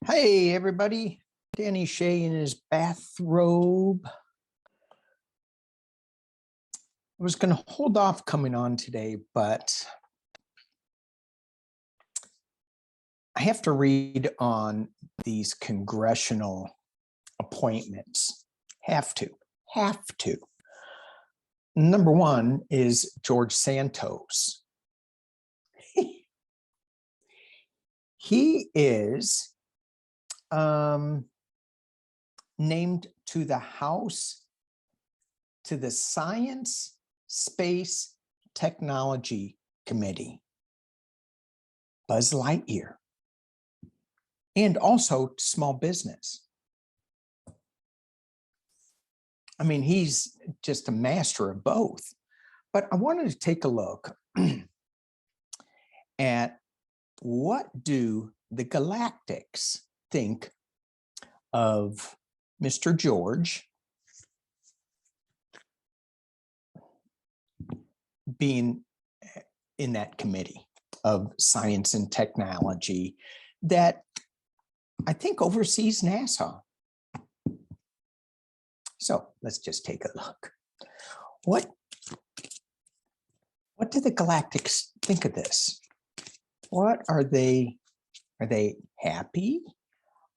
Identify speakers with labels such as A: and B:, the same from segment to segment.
A: Hey, everybody. Danny Shea in his bathrobe. I was going to hold off coming on today, but I have to read on these congressional appointments. Have to. Number one is George Santos. He is named to the Science, Space, Technology Committee. Buzz Lightyear. And also small business. I mean, he's just a master of both. But I wanted to take a look at what do the Galactics think of Mr. George being in that committee of science and technology that I think oversees NASA. So let's just take a look. What do the Galactics think of this? What are they happy?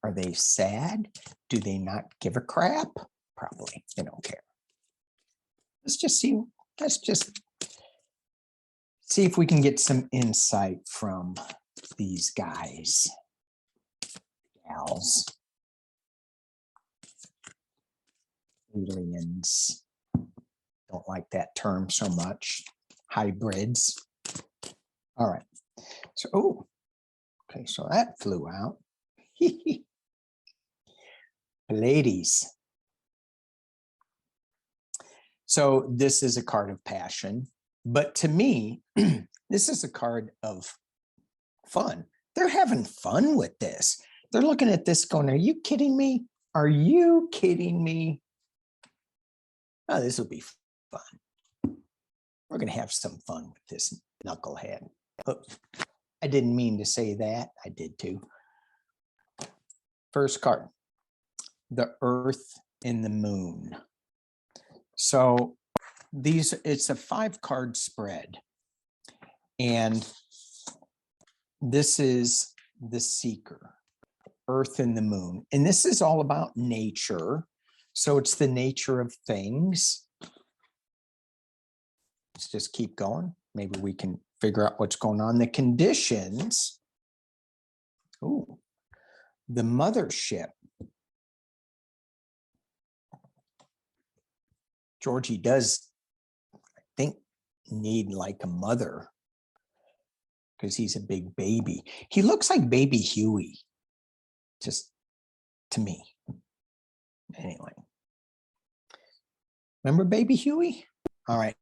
A: Are they sad? Do they not give a crap? Probably they don't care. Let's just see if we can get some insight from these guys, gals, aliens. Don't like that term so much. Hybrids. All right. So, okay, so that flew out. Ladies. So this is a card of passion, but to me, this is a card of fun. They're having fun with this. They're looking at this going, are you kidding me? Are you kidding me? Oh, this will be fun. We're going to have some fun with this knucklehead. Oops. I didn't mean to say that. I did too. First card, the Earth and the Moon. So it's a 5-card spread. And this is the Seeker, Earth and the Moon. And this is all about nature. So it's the nature of things. Let's just keep going. Maybe we can figure out what's going on. The conditions. Ooh, the mothership. Georgie does, I think, need like a mother because he's a big baby. He looks like baby Huey, just to me. Anyway. Remember baby Huey? All right.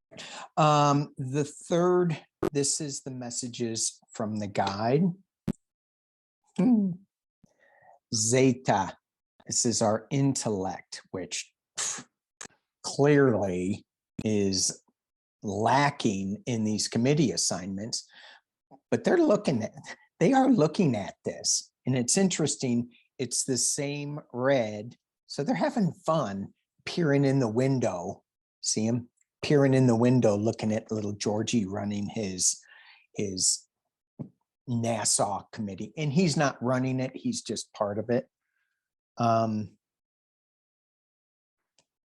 A: The third, this is the messages from the guide. Zeta. This is our intellect, which clearly is lacking in these committee assignments, but they are looking at this, and it's interesting. It's the same red, so they're having fun peering in the window. See him peering in the window, looking at little Georgie running his NASA committee, and he's not running it; he's just part of it.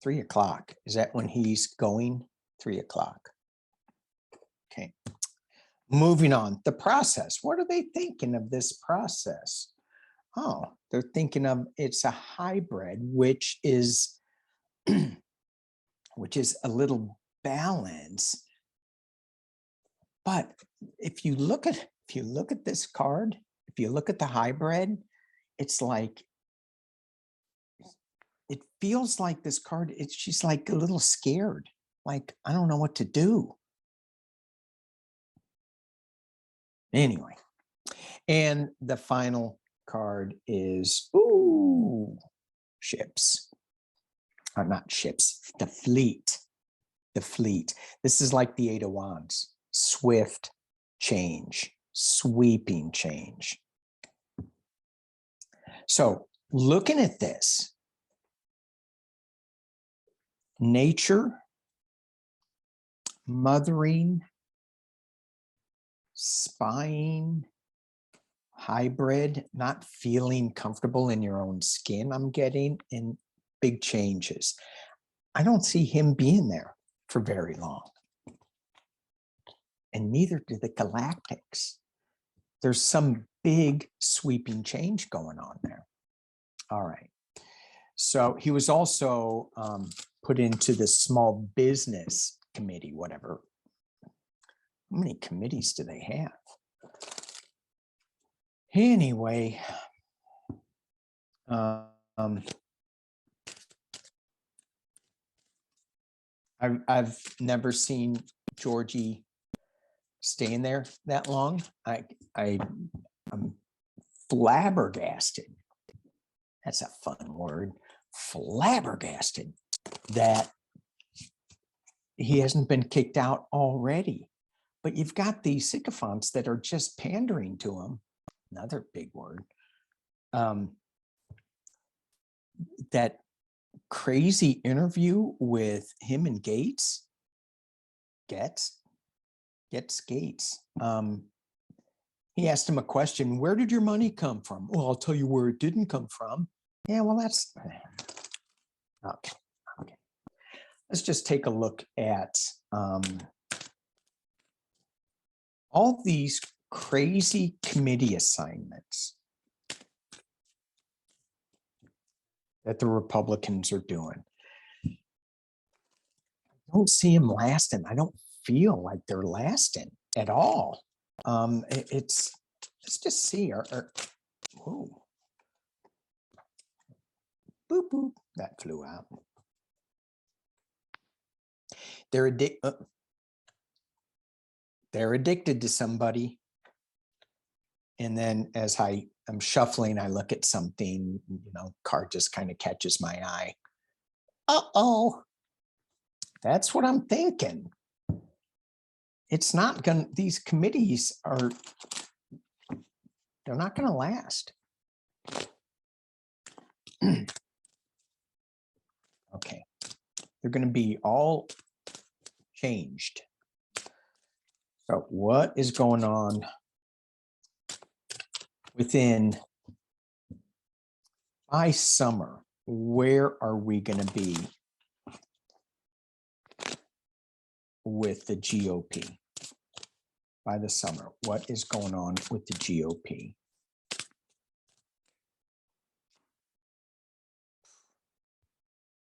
A: 3 o'clock. Is that when he's going? 3 o'clock. Okay. Moving on. The process. What are they thinking of this process? Oh, they're thinking of it's a hybrid, which is a little balance. But if you look at this card, if you look at the hybrid, it's like it feels like this card, she's like a little scared. Like, I don't know what to do. Anyway, and the final card is, ooh, ships. Or not ships, the fleet. The fleet. This is like the 8 of Wands. Swift change, sweeping change. So looking at this, nature, mothering, spying, hybrid, not feeling comfortable in your own skin, I'm getting, in big changes. I don't see him being there for very long. And neither do the galactics. There's some big sweeping change going on there. All right. So he was also put into the small business committee, whatever. How many committees do they have? Anyway, I've never seen Georgie staying there that long. I'm flabbergasted. That's a fun word. Flabbergasted that he hasn't been kicked out already. But you've got these sycophants that are just pandering to him. Another big word. That crazy interview with him and Gates. Gates. He asked him a question. Where did your money come from? Well, I'll tell you where it didn't come from. Yeah, well, that's okay. Let's just take a look at all these crazy committee assignments that the Republicans are doing. I don't see them lasting. I don't feel like they're lasting at all. Let's just see. Whoa. Boop, boop. That flew out. They're addicted to somebody. And then as I'm shuffling, I look at something, card just kind of catches my eye. Uh-oh. That's what I'm thinking. It's not going, these committees they're not going to last. Okay. They're going to be all changed. So what is going on by summer? Where are we going to be with the GOP? By the summer, what is going on with the GOP?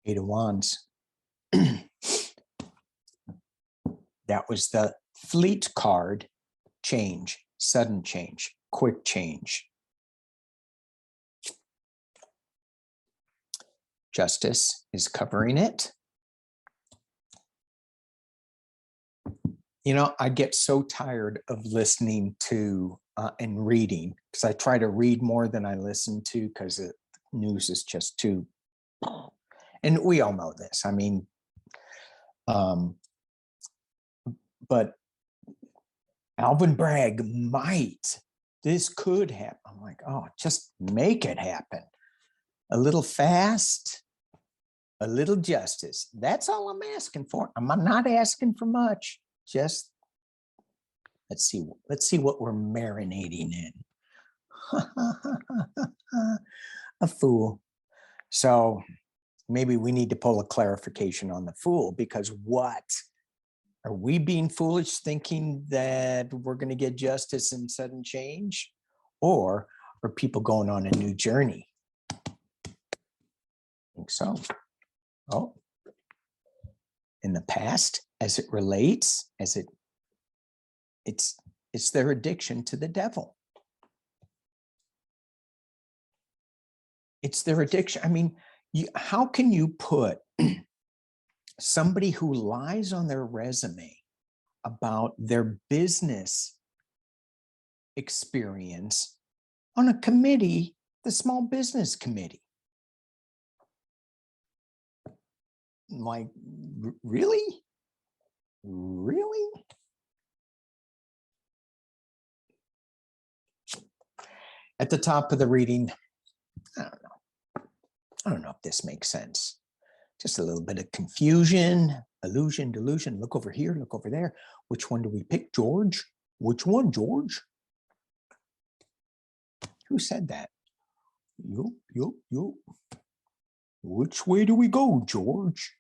A: Eight of Wands. That was the Fleet card. Change, sudden change, quick change. Justice is covering it. I get so tired of listening to and reading, because I try to read more than I listen to, because the news is just too, and we all know this. I mean, but Alvin Bragg this could happen. I'm like, oh, just make it happen. A little fast, a little justice. That's all I'm asking for. I'm not asking for much. Just let's see what we're marinating in. A fool. So maybe we need to pull a clarification on the fool, because what? Are we being foolish thinking that we're going to get justice and sudden change? Or are people going on a new journey? I think so. Oh, in the past, as it relates, it's their addiction to the devil. It's their addiction. I mean, how can you put somebody who lies on their resume about their business experience on a committee, the Small Business Committee? Like, really? Really? At the top of the reading, I don't know. I don't know if this makes sense. Just a little bit of confusion, illusion, delusion. Look over here, look over there. Which one do we pick, George? Which one, George? Who said that? Yup. Which way do we go, George?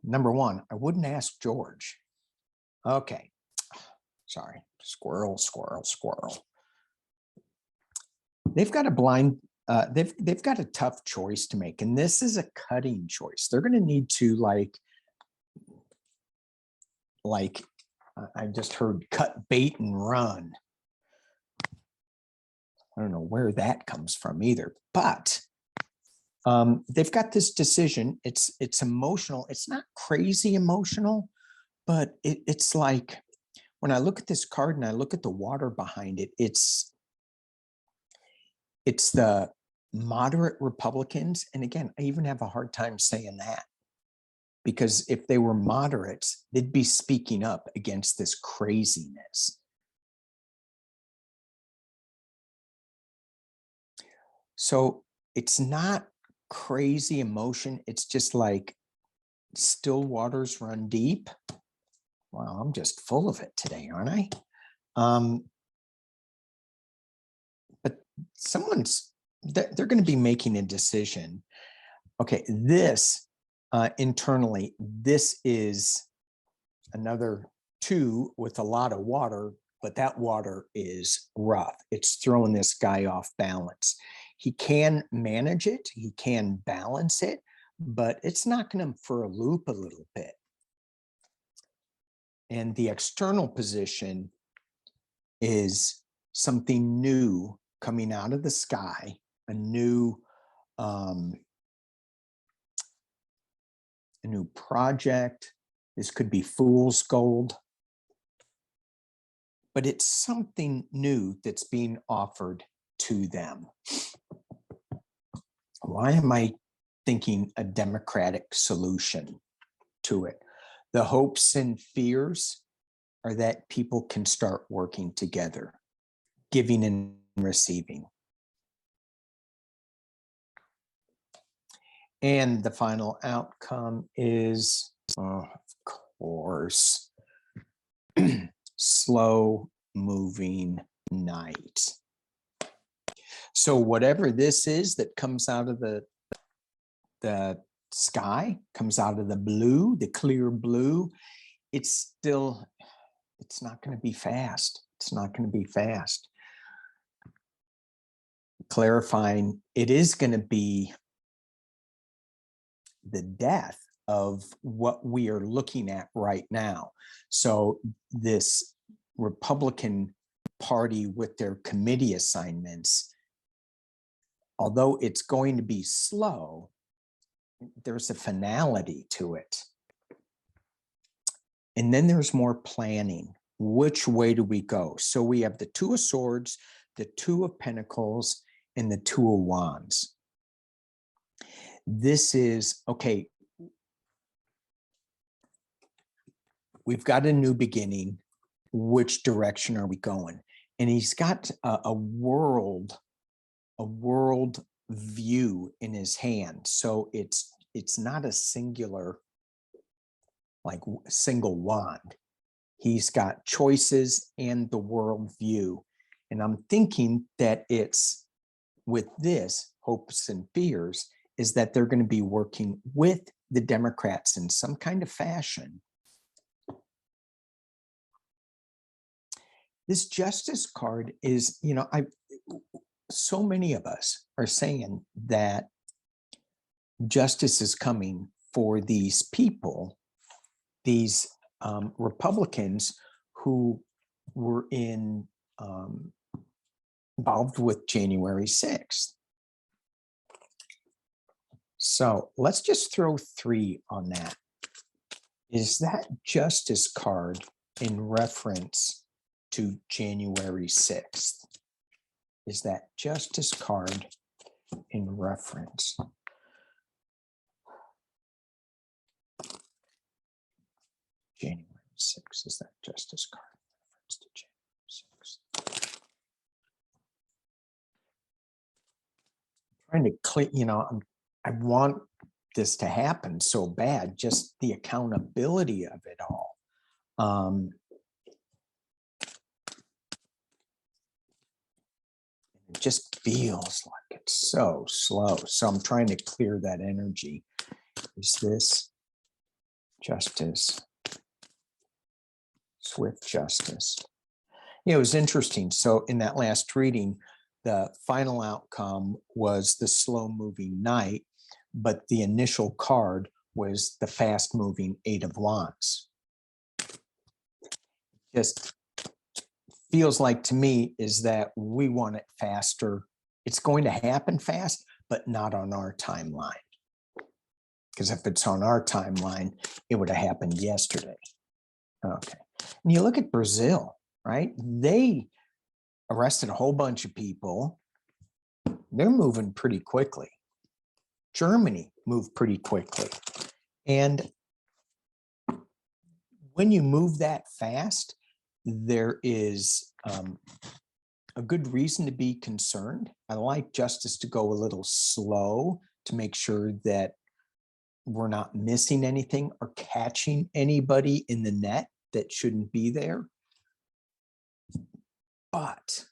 A: Number one, I wouldn't ask George. Okay. Sorry. Squirrel. They've got a blind, they've got a tough choice to make. And this is a cutting choice. They're going to need to like I just heard cut bait and run. I don't know where that comes from either, but they've got this decision. It's emotional. It's not crazy emotional, but it's like when I look at this card and I look at the water behind it, it's the moderate Republicans. And again, I even have a hard time saying that, because if they were moderates, they'd be speaking up against this craziness. So it's not crazy emotion. It's just like still waters run deep. Wow, I'm just full of it today, aren't I? But they're going to be making a decision. Okay, this internally, this is another 2 with a lot of water, but that water is rough. It's throwing this guy off balance. He can manage it, he can balance it, but it's knocking him for a loop a little bit. And the external position is something new coming out of the sky, a new project. This could be fool's gold, but it's something new that's being offered to them. Why am I thinking a democratic solution to it? The hopes and fears are that people can start working together, giving and receiving. And the final outcome is, of course, slow moving night. So whatever this is that comes out of the sky, comes out of the blue, the clear blue, it's not going to be fast. It's not going to be fast. Clarifying, it is going to be the death of what we are looking at right now. So this Republican Party with their committee assignments, although it's going to be slow, there's a finality to it. And then there's more planning. Which way do we go? So we have the 2 of Swords, the 2 of Pentacles, and the 2 of Wands. This is, okay, we've got a new beginning. Which direction are we going? And he's got a world view in his hand. So it's not a singular, like single wand. He's got choices and the world view. And I'm thinking that it's with this hopes and fears is that they're going to be working with the Democrats in some kind of fashion. This Justice card is, so many of us are saying that justice is coming for these people, these Republicans who were involved with January 6th. So let's just throw 3 on that. Is that Justice card in reference to January 6th? Is that Justice card in reference? January 6th, is that Justice card in reference to January 6th? trying to clear, I want this to happen so bad, just the accountability of it all. It just feels like it's so slow. So I'm trying to clear that energy. Is this justice? Swift justice. Yeah, it was interesting. So in that last reading, the final outcome was the slow moving knight, but the initial card was the fast moving 8 of wands. Just feels like to me is that we want it faster. It's going to happen fast, but not on our timeline. Because if it's on our timeline, it would have happened yesterday. Okay. And you look at Brazil, right? They arrested a whole bunch of people. They're moving pretty quickly. Germany moved pretty quickly. And when you move that fast, there is a good reason to be concerned. I like justice to go a little slow to make sure that we're not missing anything or catching anybody in the net that shouldn't be there. But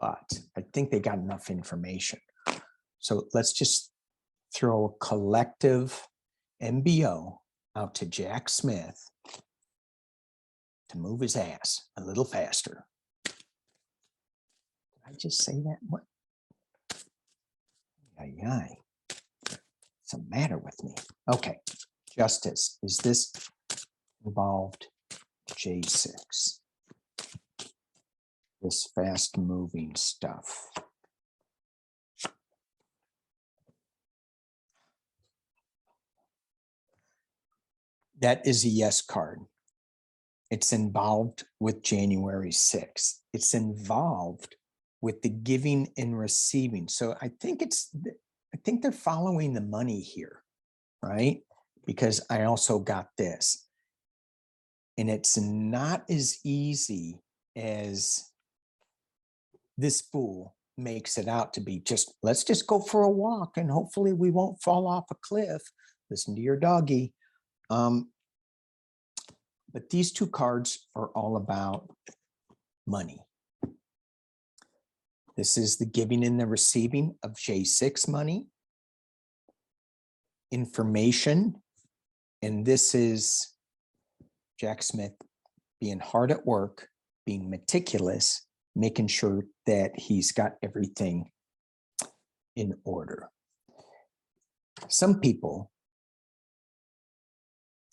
A: I think they got enough information. So let's just throw a collective MBO out to Jack Smith to move his ass a little faster. Did I just say that? What? What's the matter with me? Okay, justice. Is this involved? J6. This fast moving stuff. That is a yes card. It's involved with January 6th. It's involved with the giving and receiving. So I think they're following the money here, right? Because I also got this. And it's not as easy as this fool makes it out to be. Let's just go for a walk and hopefully we won't fall off a cliff. Listen to your doggy. But these two cards are all about money. This is the giving and the receiving of J6 money, information, and this is Jack Smith being hard at work, being meticulous, making sure that he's got everything in order. Some people,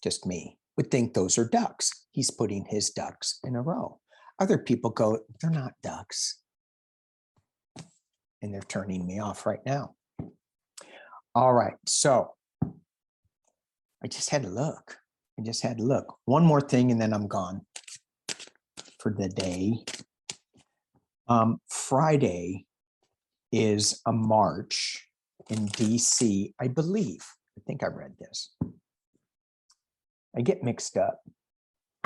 A: just me, would think those are ducks. He's putting his ducks in a row. Other people go, they're not ducks. And they're turning me off right now. All right, so I just had to look. One more thing and then I'm gone for the day. Friday is a march in DC, I believe. I think I read this. I get mixed up.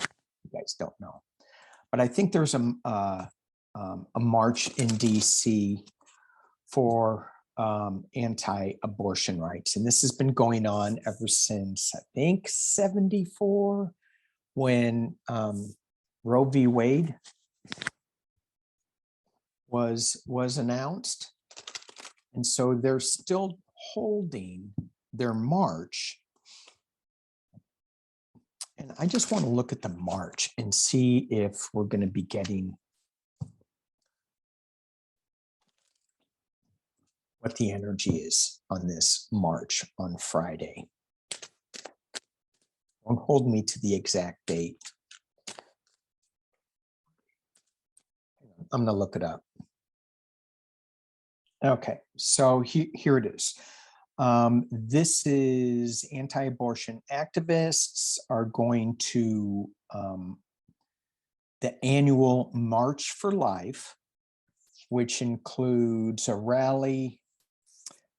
A: You guys don't know. But I think there's a march in DC for anti-abortion rights. And this has been going on ever since, I think, 74, when Roe v. Wade was announced. And so they're still holding their march. And I just want to look at the march and see if we're going to be getting what the energy is on this march on Friday. Don't hold me to the exact date. I'm going to look it up. Okay, so here it is. This is anti-abortion activists are going to the annual March for Life, which includes a rally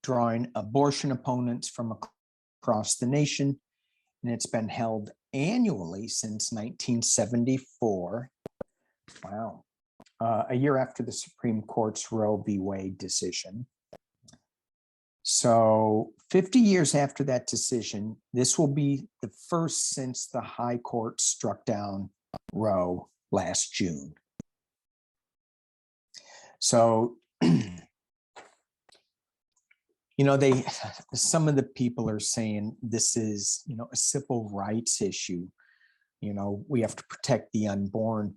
A: drawing abortion opponents from across the nation. And it's been held annually since 1974. Wow. a year after the Supreme Court's Roe v. Wade decision. So 50 years after that decision, this will be the first since the High Court struck down Roe last June. So, some of the people are saying this is, a civil rights issue. We have to protect the unborn.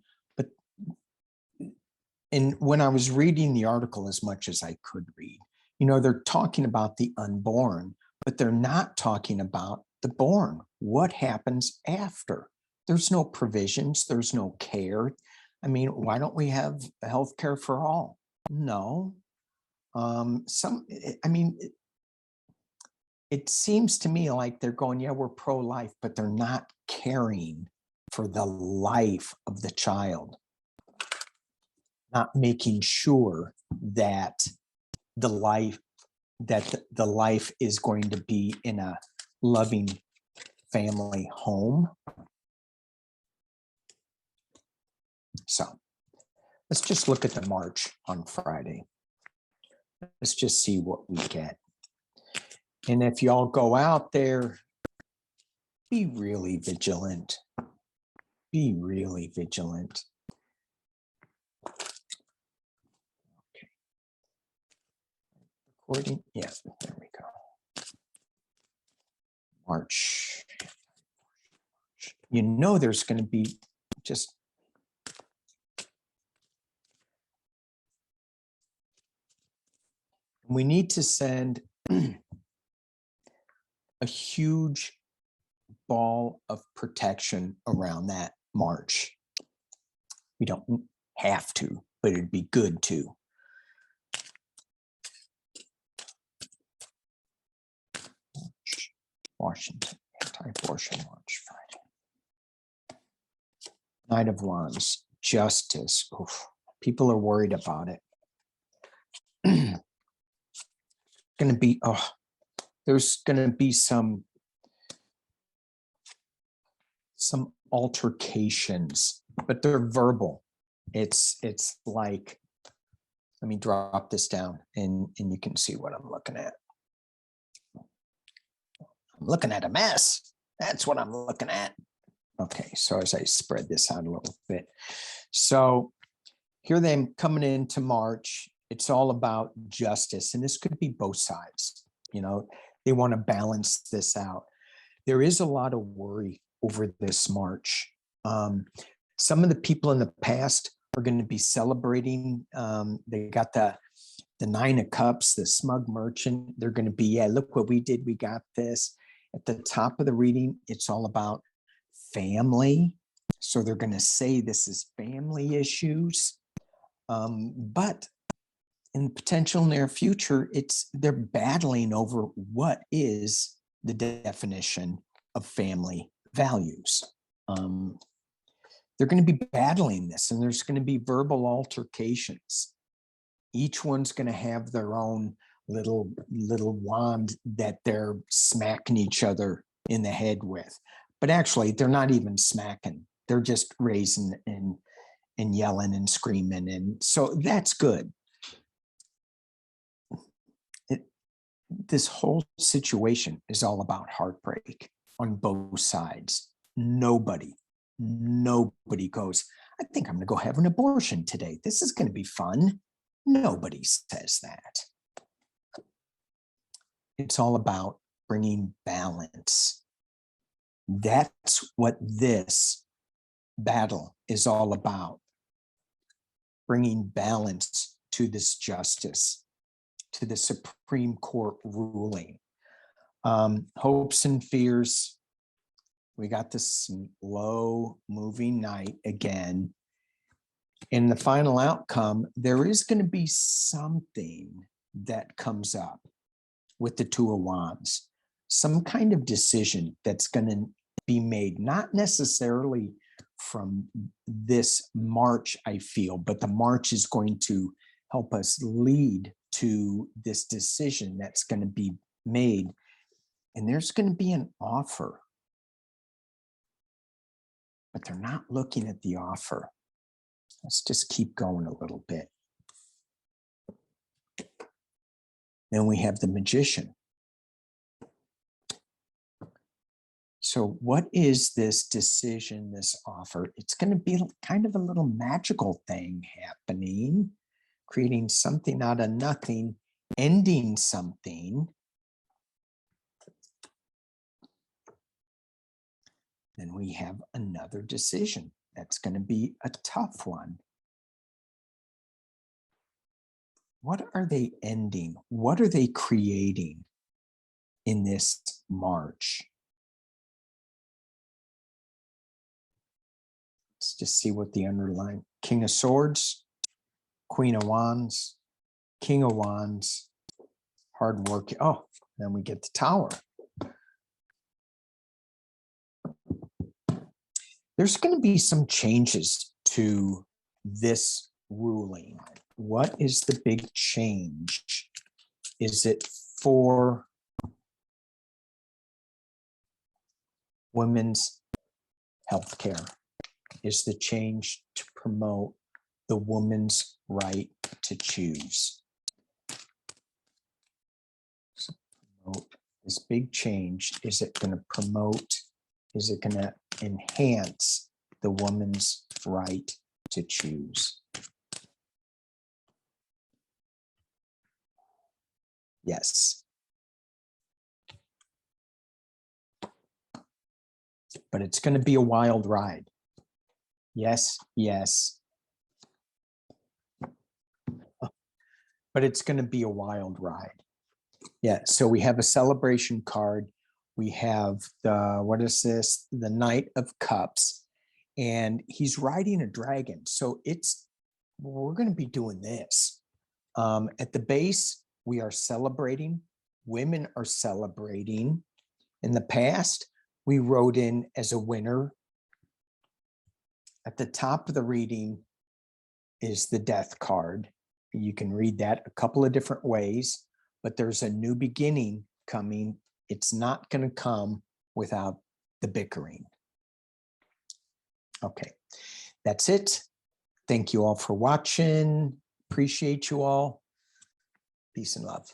A: And when I was reading the article as much as I could read, they're talking about the unborn, but they're not talking about the born. What happens after? There's no provisions. There's no care. I mean, why don't we have health care for all? No. It seems to me like they're going, yeah, we're pro-life, but they're not caring for the life of the child. Not making sure that the life is going to be in a loving family home. So let's just look at the march on Friday. Let's just see what we get. And if y'all go out there, be really vigilant. Be really vigilant. Recording. Yeah, there we go. March. There's going to be just we need to send a huge ball of protection around that march. We don't have to, but it'd be good to. Washington, anti-abortion march Friday. Knight of Wands, justice. Oof. People are worried about it. Going to be, there's going to be some altercations, but they're verbal. It's like, let me drop this down and you can see what I'm looking at. I'm looking at a mess. That's what I'm looking at. Okay, so as I spread this out a little bit. So here they're coming into March. It's all about justice, and this could be both sides. They want to balance this out. There is a lot of worry over this march. Some of the people in the past are going to be celebrating. They got the Nine of Cups, the smug merchant. They're going to be, yeah, look what we did. We got this. At the top of the reading, it's all about family. So they're going to say this is family issues. But in the potential near future, they're battling over what is the definition of family values. They're going to be battling this, and there's going to be verbal altercations. Each one's going to have their own little wand that they're smacking each other in the head with. But actually, they're not even smacking. They're just raising and yelling and screaming. And so that's good. This whole situation is all about heartbreak on both sides. Nobody goes, I think I'm going to go have an abortion today. This is going to be fun. Nobody says that. It's all about bringing balance. That's what this battle is all about. Bringing balance to this justice, to the Supreme Court ruling. Hopes and fears. We got this slow moving night again. In the final outcome, there is going to be something that comes up with the Two of Wands, some kind of decision that's going to be made, not necessarily from this march, I feel, but the march is going to help us lead to this decision that's going to be made. And there's going to be an offer, but they're not looking at the offer. Let's just keep going a little bit. Then we have the Magician. So what is this decision, this offer? It's going to be kind of a little magical thing happening, creating something out of nothing, ending something. Then we have another decision. That's going to be a tough one. What are they ending? What are they creating in this march? Let's just see what the underlying King of Swords, Queen of Wands, King of Wands, hard work. Oh, then we get the Tower. There's going to be some changes to this ruling. What is the big change? Is it for women's health care? Is the change to promote the woman's right to choose? So promote this big change. Is it going to promote? Is it going to enhance the woman's right to choose? Yes. But it's going to be a wild ride. Yes, yes. But it's going to be a wild ride. Yeah, so we have a celebration card. We have the, what is this? The Knight of Cups. And he's riding a dragon. So we're going to be doing this. At the base, we are celebrating. Women are celebrating. In the past, we wrote in as a winner. At the top of the reading is the Death card. You can read that a couple of different ways, but there's a new beginning coming. It's not going to come without the bickering. Okay, that's it. Thank you all for watching. Appreciate you all. Peace and love.